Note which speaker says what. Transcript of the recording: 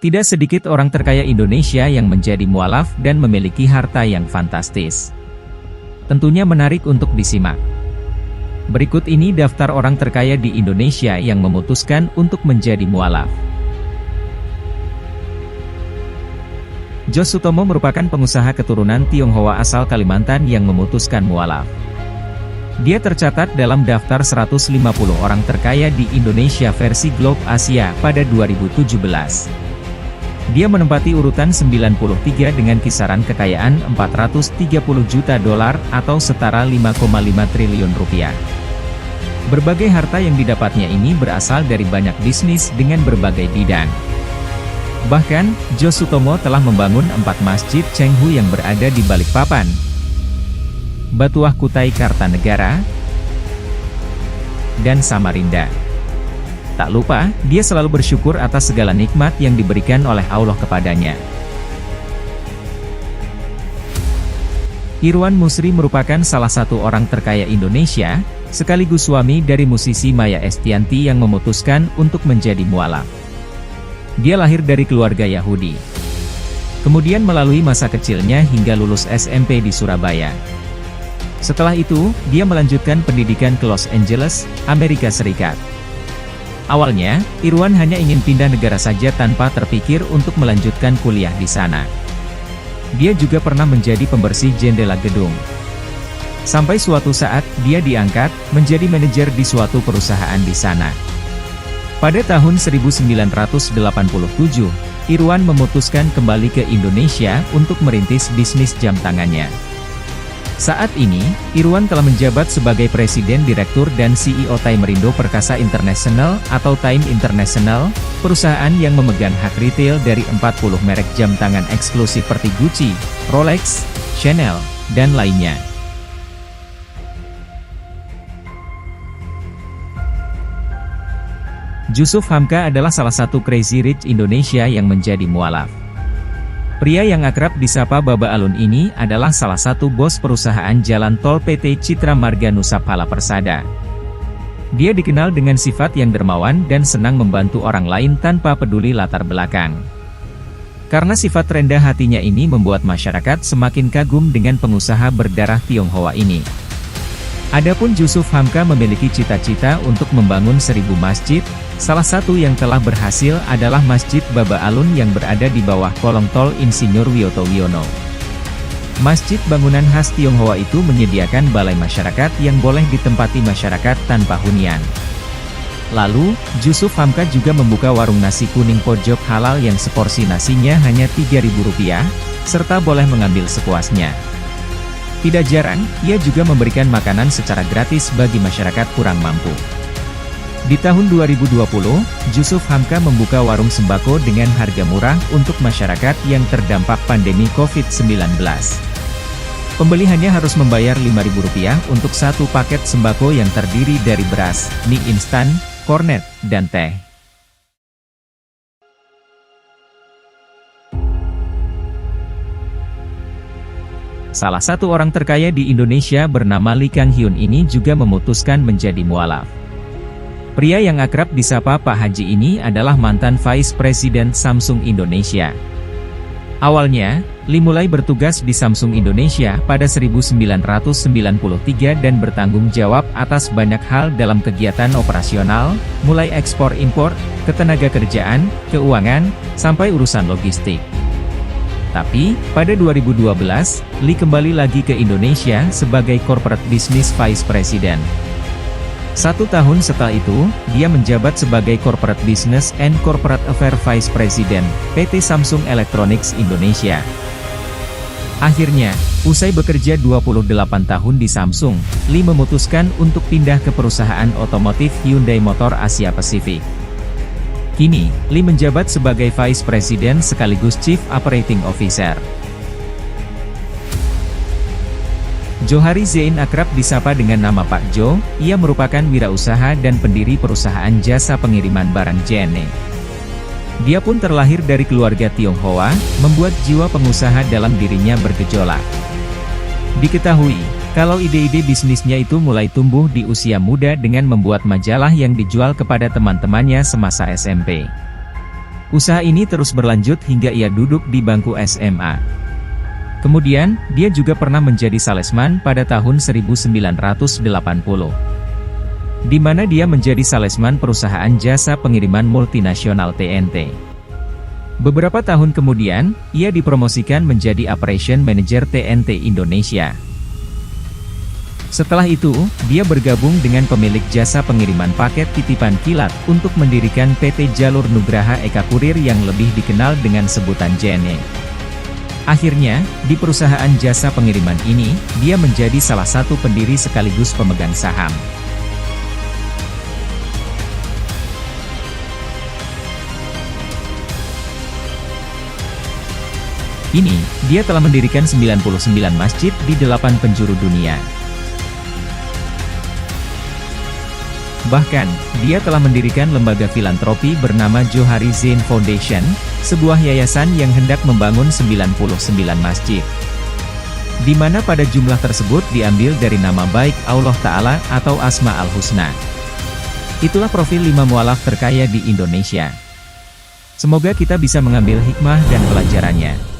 Speaker 1: Tidak sedikit orang terkaya Indonesia yang menjadi mualaf dan memiliki harta yang fantastis. Tentunya menarik untuk disimak. Berikut ini daftar orang terkaya di Indonesia yang memutuskan untuk menjadi mualaf. Jos Sutomo merupakan pengusaha keturunan Tionghoa asal Kalimantan yang memutuskan mualaf. Dia tercatat dalam daftar 150 orang terkaya di Indonesia versi Globe Asia pada 2017. Dia menempati urutan 93 dengan kisaran kekayaan 430 juta dolar atau setara 5,5 triliun rupiah. Berbagai harta yang didapatnya ini berasal dari banyak bisnis dengan berbagai bidang. Bahkan, Jos Sutomo telah membangun 4 masjid Chenghu yang berada di Balikpapan, Batuah Kutai Kartanegara, dan Samarinda. Tak lupa, dia selalu bersyukur atas segala nikmat yang diberikan oleh Allah kepadanya. Irwan Musri merupakan salah satu orang terkaya Indonesia, sekaligus suami dari musisi Maya Estianty yang memutuskan untuk menjadi mualaf. Dia lahir dari keluarga Yahudi. Kemudian melalui masa kecilnya hingga lulus SMP di Surabaya. Setelah itu, dia melanjutkan pendidikan ke Los Angeles, Amerika Serikat. Awalnya, Irwan hanya ingin pindah negara saja tanpa terpikir untuk melanjutkan kuliah di sana. Dia juga pernah menjadi pembersih jendela gedung. Sampai suatu saat, dia diangkat menjadi manajer di suatu perusahaan di sana. Pada tahun 1987, Irwan memutuskan kembali ke Indonesia untuk merintis bisnis jam tangannya. Saat ini, Irwan telah menjabat sebagai Presiden Direktur dan CEO Timerindo Perkasa International atau Time International, perusahaan yang memegang hak retail dari 40 merek jam tangan eksklusif seperti Gucci, Rolex, Chanel, dan lainnya. Jusuf Hamka adalah salah satu Crazy Rich Indonesia yang menjadi mualaf. Pria yang akrab disapa Baba Alun ini adalah salah satu bos perusahaan jalan tol PT Citra Marga Nusapala Persada. Dia dikenal dengan sifat yang dermawan dan senang membantu orang lain tanpa peduli latar belakang. Karena sifat rendah hatinya ini membuat masyarakat semakin kagum dengan pengusaha berdarah Tionghoa ini. Adapun Jusuf Hamka memiliki cita-cita untuk membangun 1000 masjid. Salah satu yang telah berhasil adalah Masjid Baba Alun yang berada di bawah kolong tol Insinyur Wiyoto Wiono. Masjid bangunan khas Tionghoa itu menyediakan balai masyarakat yang boleh ditempati masyarakat tanpa hunian. Lalu, Jusuf Hamka juga membuka warung nasi kuning pojok halal yang seporsi nasinya hanya Rp3.000, serta boleh mengambil sepuasnya. Tidak jarang, ia juga memberikan makanan secara gratis bagi masyarakat kurang mampu. Di tahun 2020, Jusuf Hamka membuka warung sembako dengan harga murah untuk masyarakat yang terdampak pandemi COVID-19. Pembeli hanya harus membayar Rp5.000 untuk satu paket sembako yang terdiri dari beras, mie instan, kornet, dan teh. Salah satu orang terkaya di Indonesia bernama Lee Kang Hyun ini juga memutuskan menjadi mualaf. Pria yang akrab disapa Pak Haji ini adalah mantan Vice President Samsung Indonesia. Awalnya, Lee mulai bertugas di Samsung Indonesia pada 1993 dan bertanggung jawab atas banyak hal dalam kegiatan operasional, mulai ekspor-impor, ketenagakerjaan, keuangan, sampai urusan logistik. Tapi, pada 2012, Lee kembali lagi ke Indonesia sebagai Corporate Business Vice President. 1 tahun setelah itu, dia menjabat sebagai Corporate Business and Corporate Affairs Vice President, PT Samsung Electronics Indonesia. Akhirnya, usai bekerja 28 tahun di Samsung, Lee memutuskan untuk pindah ke perusahaan otomotif Hyundai Motor Asia Pasifik. Kini, Lee menjabat sebagai Vice President sekaligus Chief Operating Officer. Johari Zain akrab disapa dengan nama Pak Jo, ia merupakan wirausaha dan pendiri perusahaan jasa pengiriman barang JNE. Dia pun terlahir dari keluarga Tionghoa, membuat jiwa pengusaha dalam dirinya bergejolak. Diketahui, kalau ide-ide bisnisnya itu mulai tumbuh di usia muda dengan membuat majalah yang dijual kepada teman-temannya semasa SMP. Usaha ini terus berlanjut hingga ia duduk di bangku SMA. Kemudian, dia juga pernah menjadi salesman pada tahun 1980. Di mana dia menjadi salesman perusahaan jasa pengiriman multinasional TNT. Beberapa tahun kemudian, ia dipromosikan menjadi Operation Manager TNT Indonesia. Setelah itu, dia bergabung dengan pemilik jasa pengiriman paket titipan kilat untuk mendirikan PT Jalur Nugraha Eka Kurir yang lebih dikenal dengan sebutan JNE. Akhirnya, di perusahaan jasa pengiriman ini, dia menjadi salah satu pendiri sekaligus pemegang saham. Kini, dia telah mendirikan 99 masjid di 8 penjuru dunia. Bahkan, dia telah mendirikan lembaga filantropi bernama Johari Zain Foundation, sebuah yayasan yang hendak membangun 99 masjid. Di mana pada jumlah tersebut diambil dari nama baik Allah Ta'ala atau Asma Al-Husna. Itulah profil 5 mualaf terkaya di Indonesia. Semoga kita bisa mengambil hikmah dan pelajarannya.